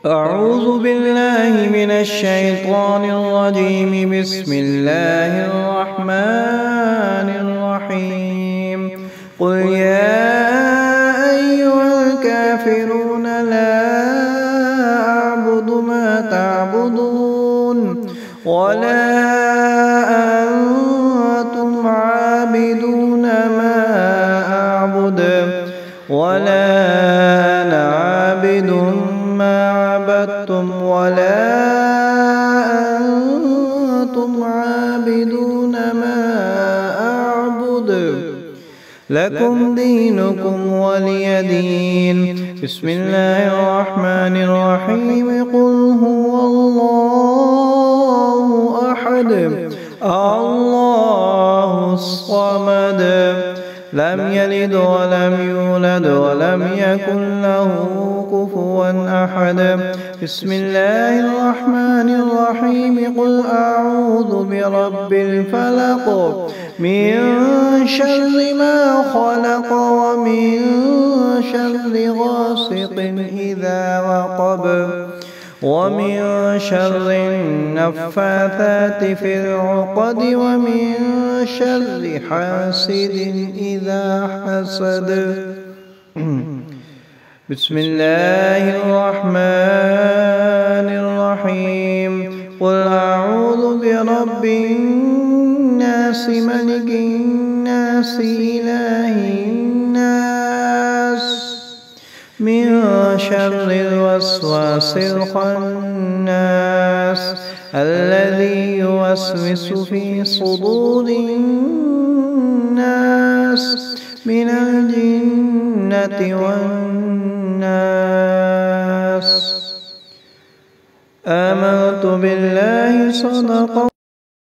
أعوذ بالله من الشيطان الرجيم. بسم الله الرحمن الرحيم. قل يا أيها الكافرون لا أعبد ما تعبدون ولا أنتم عابدون ما أعبد ولا أنا عابد ما عبدتم ولا أنتم عابدون ما أعبد لكم دينكم ولي دين. بسم الله الرحمن الرحيم. قل هو الله أحد الله الصمد لم يلد ولم يولد ولم يكن له كفوا أحد. بسم الله الرحمن الرحيم. قل أعوذ برب الفلق من شر ما خلق ومن شر غاسق إذا وقب ومن شر النفاثات في العقد ومن شر حاسد إذا حسد. بسم الله الرحمن الرحيم. قل أعوذ برب الناس ملك الناس إله الناس من شر الوسواس الخناس الذي يوسوس في صدور الناس من الجنة والناس. آمنت بالله صدق